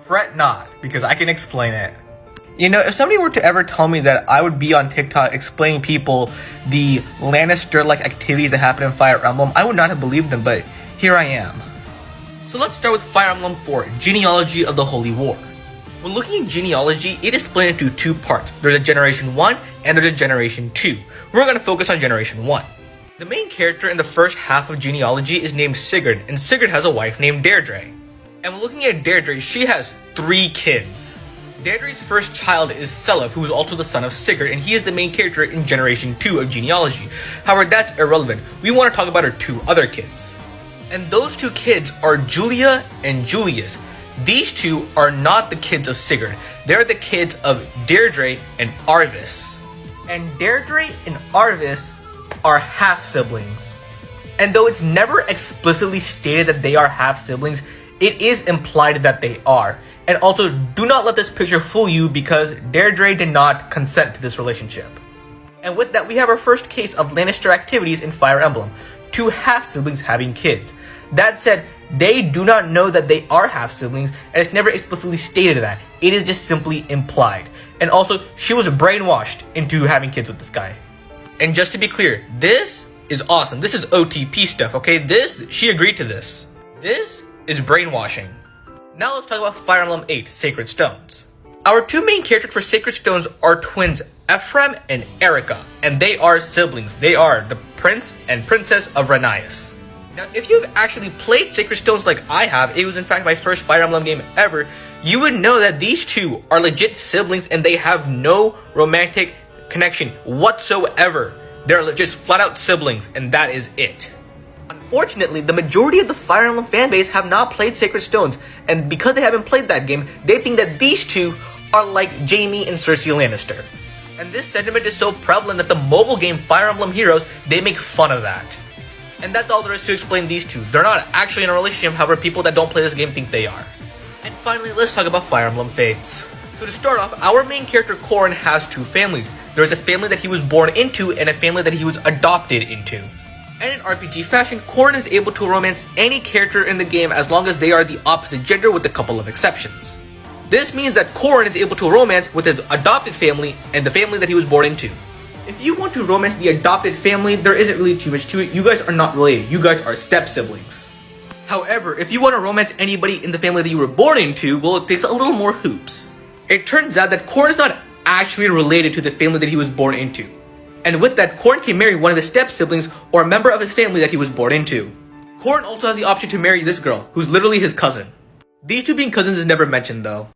Fret not, because I can explain it. You know, if somebody were to ever tell me that I would be on TikTok explaining people the Lannister-like activities that happen in Fire Emblem, I would not have believed them, but here I am. So let's start with Fire Emblem 4, Genealogy of the Holy War. When looking at genealogy, it is split into two parts. There's a Generation 1 and there's a Generation 2. We're going to focus on Generation 1. The main character in the first half of genealogy is named Sigurd, and Sigurd has a wife named Deirdre. And when looking at Deirdre, she has 3 kids. Deirdre's first child is Celev, who is also the son of Sigurd, and he is the main character in Generation 2 of genealogy. However, that's irrelevant. We want to talk about her 2 other kids. And those 2 kids are Julia and Julius. These 2 are not the kids of Sigurd. They're the kids of Deirdre and Arvis. And Deirdre and Arvis are half-siblings. And though it's never explicitly stated that they are half-siblings, it is implied that they are. And also, do not let this picture fool you because Deirdre did not consent to this relationship. And with that, we have our first case of Lannister activities in Fire Emblem. 2 half-siblings having kids. That said, they do not know that they are half-siblings, and it's never explicitly stated that. It is just simply implied. And also, she was brainwashed into having kids with this guy. And just to be clear, this is awesome. This is OTP stuff, okay? She agreed to this. This is brainwashing. Now let's talk about Fire Emblem 8, Sacred Stones. Our 2 main characters for Sacred Stones are twins Ephraim and Erica, and they are siblings. They are the Prince and Princess of Ranias. Now, if you've actually played Sacred Stones like I have, it was in fact my first Fire Emblem game ever, you would know that these 2 are legit siblings and they have no romantic connection whatsoever. They're legit flat out siblings, and that is it. Unfortunately, the majority of the Fire Emblem fanbase have not played Sacred Stones, and because they haven't played that game, they think that these 2 are like Jaime and Cersei Lannister. And this sentiment is so prevalent that the mobile game Fire Emblem Heroes, they make fun of that. And that's all there is to explain these 2. They're not actually in a relationship, however people that don't play this game think they are. And finally, let's talk about Fire Emblem Fates. So to start off, our main character Corrin has 2 families. There's a family that he was born into and a family that he was adopted into. And in RPG fashion, Corrin is able to romance any character in the game as long as they are the opposite gender with a couple of exceptions. This means that Corrin is able to romance with his adopted family and the family that he was born into. If you want to romance the adopted family, there isn't really too much to it. You guys are not related. You guys are step-siblings. However, if you want to romance anybody in the family that you were born into, well, it takes a little more hoops. It turns out that Corrin is not actually related to the family that he was born into. And with that, Corrin can marry one of his step-siblings or a member of his family that he was born into. Corrin also has the option to marry this girl, who's literally his cousin. These 2 being cousins is never mentioned though.